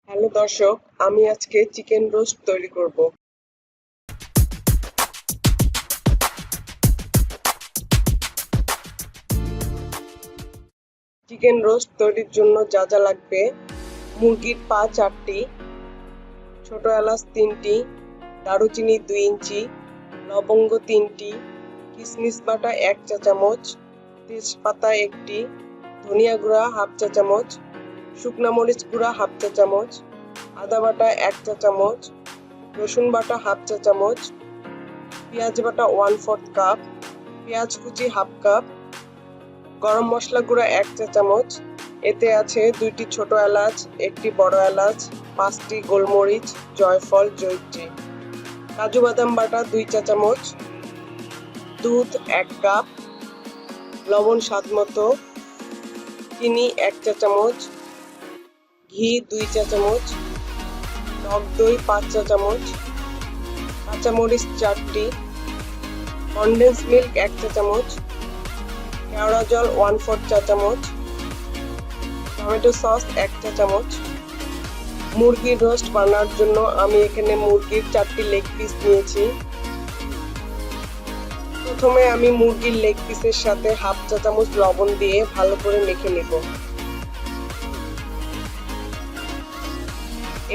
Hello দর্শক, আমি আজকে চিকেন রোস্ট তৈরি করব। চিকেন রোস্ট তৈরির জন্য যা যা লাগবে: মুরগির পা 4টি, ছোট এলাচ 3টি, দারুচিনি 2 ইঞ্চি, লবঙ্গ 3টি, কিশমিশ বাটা 1 চা চামচ, তেজপাতা 1টি, ধনিয়া গুঁড়া হাফ চা চামচ, শুকনা মরিচ গুঁড়া হাফ চা চামচ, আদা বাটা 1 চা চামচ, রসুন বাটা হাফ চা চামচ, পেঁয়াজ বাটা 1/4 কাপ, পেঁয়াজ কুচি হাফ কাপ, গরম মশলা গুঁড়া 1 চা চামচ। এতে আছে 2টি ছোট এলাচ, 1টি বড় এলাচ, 5টি গোলমরিচ, জয়ফল, জয়িত্রী, কাজু বাদাম বাটা 2 চা চামচ, দুধ 1 কাপ, লবণ স্বাদ মতো, চিনি 1 চা চামচ, ঘি 2 চা চামচ, টক দই 5 চা চামচ, কাঁচামরিচ 4টি, কনডেন্স মিল্ক 1 চা চামচ, কেওড়া জল 1/4 চা চামচ, টমেটো সস 1 চা চামচ। মুরগির রোস্ট বানানোর জন্য আমি এখানে মুরগির 4টি লেগ পিস নিয়েছি। প্রথমে আমি মুরগির লেগ পিসের সাথে হাফ চা চামচ লবণ দিয়ে ভালো করে মেখে নেব।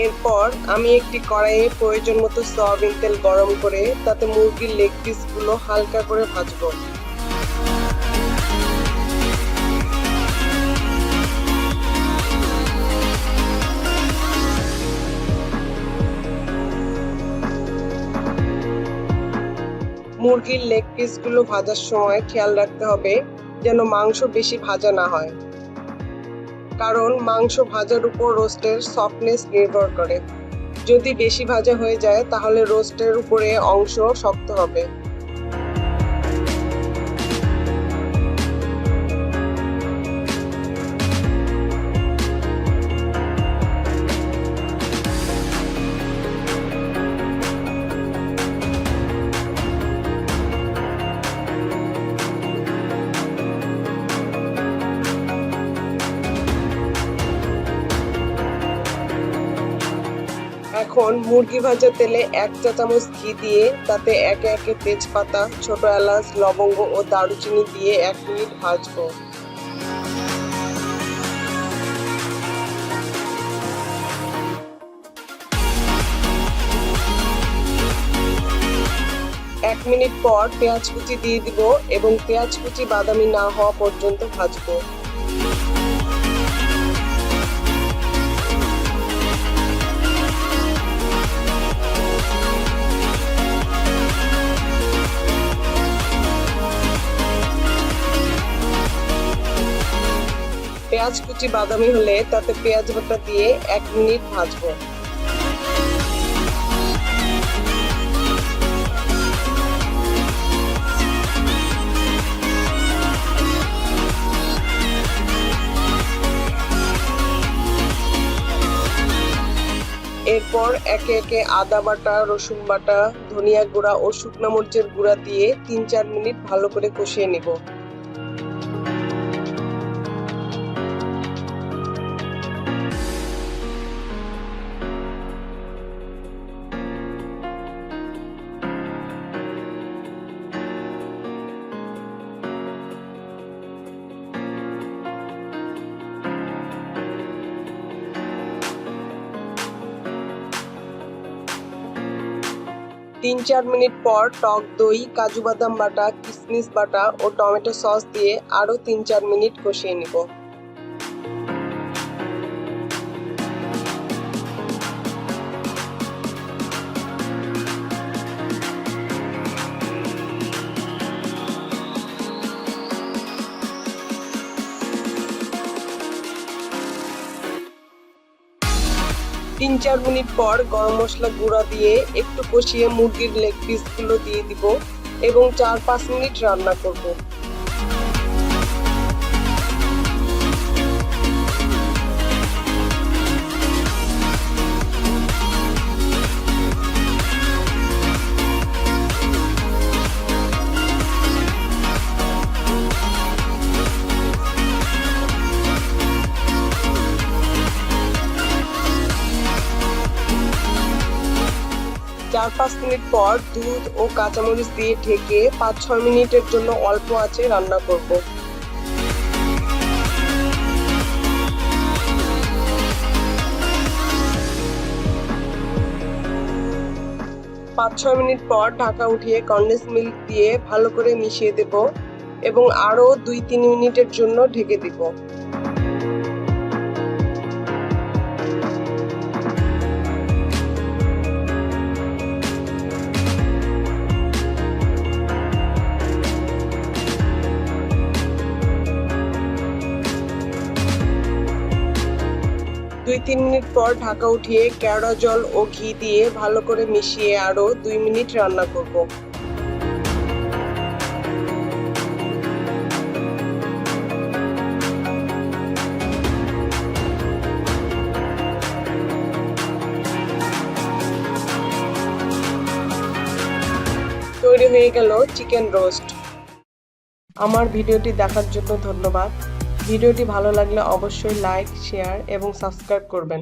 এরপর আমি একটি কড়াইয়ে প্রয়োজন মতো সয়াবিন তেল গরম করে তাতে মুরগির লেগ পিসগুলো হালকা করে ভাজবো। মুরগির লেগ পিসগুলো ভাজার সময় খেয়াল রাখতে হবে যেন মাংস বেশি ভাজা না হয়, কারণ মাংস ভাজার উপর রোস্টের সফটনেস নির্ভর করে। যদি বেশি ভাজা হয়ে যায় তাহলে রোস্টের উপরে অংশ শক্ত হবে। এখন মুরগি ভাজা তেলে 1 চা চামচ ঘি দিয়ে তাতে একে একে তেজপাতা, ছোট এলাচ, লবঙ্গ ও দারুচিনি দিয়ে 1 মিনিট ভাজবো। এক মিনিট পর পেঁয়াজ কুচি দিয়ে দিব এবং পেঁয়াজ কুচি বাদামি না হওয়া পর্যন্ত ভাজবো। পেঁয়াজ কুচি বাদামি হলে তাতে পেঁয়াজ বাটা দিয়ে 1 মিনিট ভাজবো। এরপর একে একে আদা বাটা, রসুন বাটা, ধনিয়া গুঁড়া ও শুকনো মরিচের গুঁড়া দিয়ে 3-4 মিনিট ভালো করে কষিয়ে নেব। 3-4 মিনিট পর টক দই, কাজু বাদাম বাটা, কিশমিশ বাটা ও টমেটো সস দিয়ে আরো 3-4 মিনিট কষিয়ে নেব। তিন চার মিনিট পর গরম মশলা গুঁড়া দিয়ে একটু কষিয়ে মুরগির লেগ পিসগুলো দিয়ে দিব এবং 4-5 মিনিট রান্না করব। 4-5 মিনিট পর দুধ ও কাঁচামরিচ দিয়ে ঢেকে 5-6 মিনিটের জন্য অল্প আঁচে রান্না করব। 5-6 মিনিট পর ঢাকা উঠিয়ে কনডেন্স মিল্ক দিয়ে ভালো করে মিশিয়ে দেব এবং আরো 2-3 মিনিটের জন্য ঢেকে দিব। দুই 3 মিনিট পর ঢাকা উঠিয়ে কেওড়া জল ও ঘি দিয়ে ভালো করে মিশিয়ে আরো 2 মিনিট রান্না করব। তৈরি হয়ে গেল চিকেন রোস্ট। আমার ভিডিওটি দেখার জন্য ধন্যবাদ। ভিডিওটি ভালো লাগলে অবশ্যই লাইক, শেয়ার এবং সাবস্ক্রাইব করবেন।